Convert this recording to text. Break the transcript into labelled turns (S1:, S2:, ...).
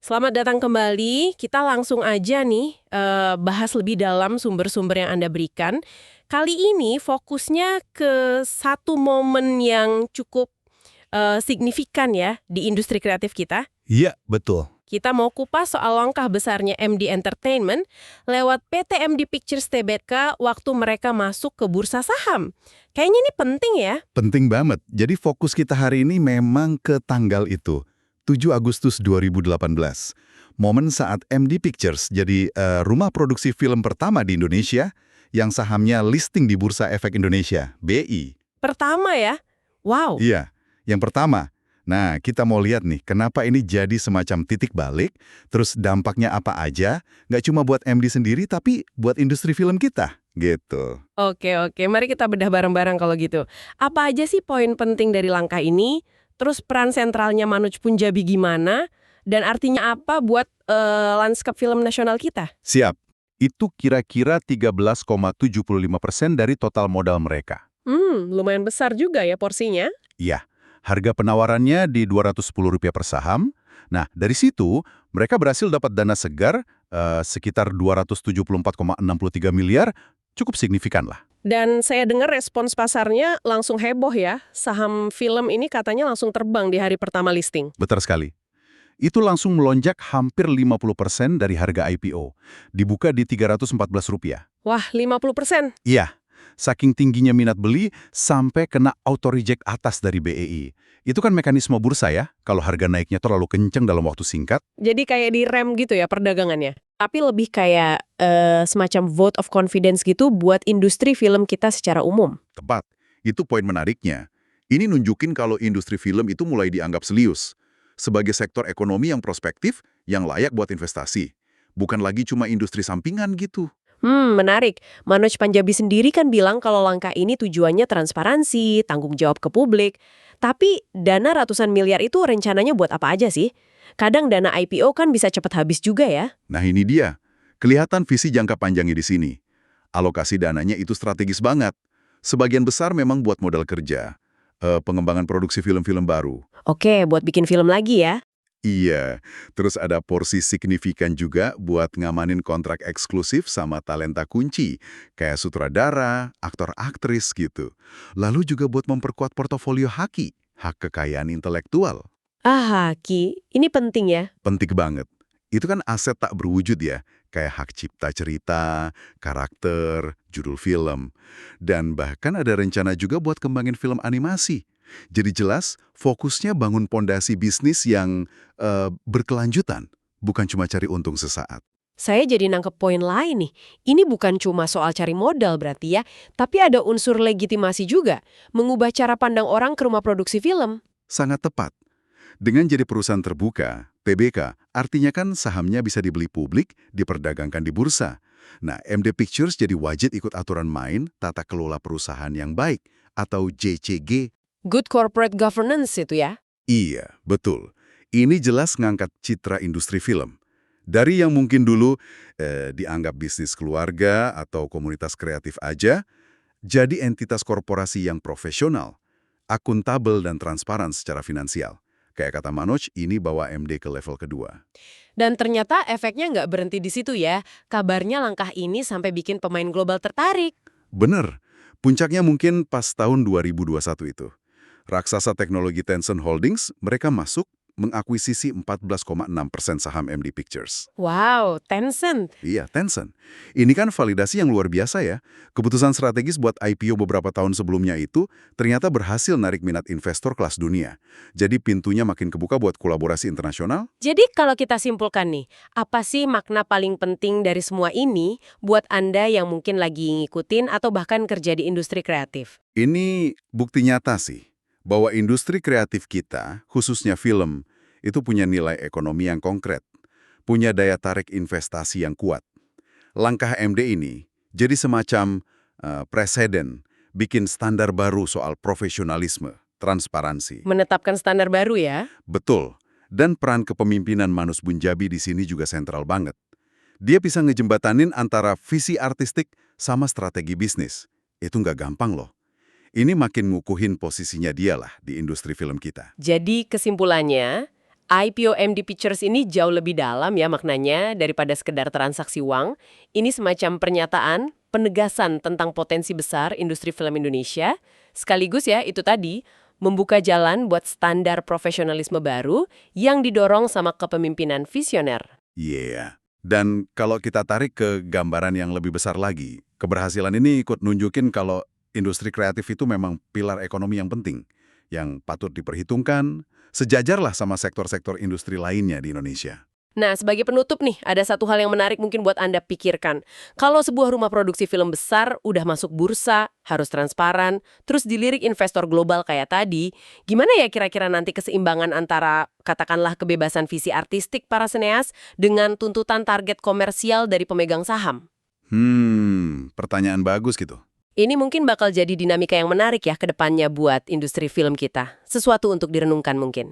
S1: Selamat datang kembali. Kita langsung aja nih bahas lebih dalam sumber-sumber yang Anda berikan. Kali ini fokusnya ke satu momen yang cukup signifikan ya di industri kreatif kita.
S2: Iya, betul.
S1: Kita mau kupas soal langkah besarnya MD Entertainment lewat PT MD Pictures Tbk waktu mereka masuk ke bursa saham. Kayaknya ini penting ya.
S2: Penting banget. Jadi fokus kita hari ini memang ke tanggal itu, 7 Agustus 2018. Momen saat MD Pictures jadi rumah produksi film pertama di Indonesia yang sahamnya listing di Bursa Efek Indonesia, BI.
S1: Pertama ya. Wow.
S2: Iya, yang pertama. Nah, kita mau lihat nih, kenapa ini jadi semacam titik balik, terus dampaknya apa aja, nggak cuma buat MD sendiri, tapi buat industri film kita, gitu.
S1: Oke, mari kita bedah bareng-bareng kalau gitu. Apa aja sih poin penting dari langkah ini? Terus peran sentralnya Manoj Punjabi gimana? Dan artinya apa buat lanskap film nasional kita?
S2: Siap. Itu kira-kira 13,75% dari total modal mereka.
S1: Lumayan besar juga ya porsinya.
S2: Iya, harga penawarannya di Rp210 per saham. Nah, dari situ mereka berhasil dapat dana segar sekitar 274,63 miliar, cukup signifikan lah.
S1: Dan saya dengar respons pasarnya langsung heboh ya. Saham film ini katanya langsung terbang di hari pertama listing.
S2: Betul sekali. Itu langsung melonjak hampir 50% dari harga IPO. Dibuka di Rp314.
S1: Wah, 50%?
S2: Iya, saking tingginya minat beli sampai kena auto-reject atas dari BEI. Itu kan mekanisme bursa ya, kalau harga naiknya terlalu kenceng dalam waktu singkat.
S1: Jadi kayak direm gitu ya perdagangannya? Tapi lebih kayak semacam vote of confidence gitu buat industri film kita secara umum.
S2: Tepat, itu poin menariknya. Ini nunjukin kalau industri film itu mulai dianggap serius sebagai sektor ekonomi yang prospektif, yang layak buat investasi. Bukan lagi cuma industri sampingan gitu.
S1: Menarik. Manoj Punjabi sendiri kan bilang kalau langkah ini tujuannya transparansi, tanggung jawab ke publik. Tapi dana ratusan miliar itu rencananya buat apa aja sih? Kadang dana IPO kan bisa cepat habis juga ya.
S2: Nah ini dia, kelihatan visi jangka panjangnya di sini. Alokasi dananya itu strategis banget. Sebagian besar memang buat modal kerja, pengembangan produksi film-film baru.
S1: Oke, buat bikin film lagi ya.
S2: Iya, terus ada porsi signifikan juga buat ngamanin kontrak eksklusif sama talenta kunci, kayak sutradara, aktor-aktris gitu. Lalu juga buat memperkuat portofolio haki, hak kekayaan intelektual.
S1: Ki, ini penting ya.
S2: Penting banget. Itu kan aset tak berwujud ya, kayak hak cipta cerita, karakter, judul film. Dan bahkan ada rencana juga buat kembangin film animasi. Jadi jelas, fokusnya bangun pondasi bisnis yang berkelanjutan, bukan cuma cari untung sesaat.
S1: Saya jadi nangkep poin lain nih. Ini bukan cuma soal cari modal berarti ya, tapi ada unsur legitimasi juga, mengubah cara pandang orang ke rumah produksi film.
S2: Sangat tepat. Dengan jadi perusahaan terbuka, TBK, artinya kan sahamnya bisa dibeli publik, diperdagangkan di bursa. Nah, MD Pictures jadi wajib ikut aturan main tata kelola perusahaan yang baik, atau JCG.
S1: Good corporate governance itu ya.
S2: Iya, betul. Ini jelas ngangkat citra industri film. Dari yang mungkin dulu dianggap bisnis keluarga atau komunitas kreatif aja, jadi entitas korporasi yang profesional, akuntabel dan transparan secara finansial. Kayak kata Manoj, ini bawa MD ke level kedua.
S1: Dan ternyata efeknya nggak berhenti di situ ya. Kabarnya langkah ini sampai bikin pemain global tertarik.
S2: Bener, puncaknya mungkin pas tahun 2021 itu. Raksasa teknologi Tencent Holdings, mereka masuk mengakuisisi 14,6% saham MD Pictures.
S1: Wow, Tencent.
S2: Iya, Tencent. Ini kan validasi yang luar biasa ya. Keputusan strategis buat IPO beberapa tahun sebelumnya itu ternyata berhasil narik minat investor kelas dunia. Jadi pintunya makin kebuka buat kolaborasi internasional.
S1: Jadi kalau kita simpulkan nih, apa sih makna paling penting dari semua ini buat Anda yang mungkin lagi ngikutin atau bahkan kerja di industri kreatif?
S2: Ini bukti nyata sih, bahwa industri kreatif kita, khususnya film, itu punya nilai ekonomi yang konkret, punya daya tarik investasi yang kuat. Langkah MD ini jadi semacam preseden, bikin standar baru soal profesionalisme, transparansi.
S1: Menetapkan standar baru ya?
S2: Betul, dan peran kepemimpinan Manoj Punjabi di sini juga sentral banget. Dia bisa ngejembatanin antara visi artistik sama strategi bisnis. Itu nggak gampang loh. Ini makin ngukuhin posisinya dia lah di industri film kita.
S1: Jadi kesimpulannya, IPO MD Pictures ini jauh lebih dalam ya maknanya daripada sekedar transaksi uang. Ini semacam pernyataan, penegasan tentang potensi besar industri film Indonesia. Sekaligus ya, itu tadi, membuka jalan buat standar profesionalisme baru yang didorong sama kepemimpinan visioner.
S2: Iya. Dan kalau kita tarik ke gambaran yang lebih besar lagi, keberhasilan ini ikut nunjukin kalau industri kreatif itu memang pilar ekonomi yang penting, yang patut diperhitungkan, sejajarlah sama sektor-sektor industri lainnya di Indonesia.
S1: Nah, sebagai penutup nih, ada satu hal yang menarik mungkin buat Anda pikirkan. Kalau sebuah rumah produksi film besar udah masuk bursa, harus transparan, terus dilirik investor global kayak tadi, gimana ya kira-kira nanti keseimbangan antara, katakanlah kebebasan visi artistik para sineas dengan tuntutan target komersial dari pemegang saham?
S2: Pertanyaan bagus gitu.
S1: Ini mungkin bakal jadi dinamika yang menarik ya ke depannya buat industri film kita. Sesuatu untuk direnungkan mungkin.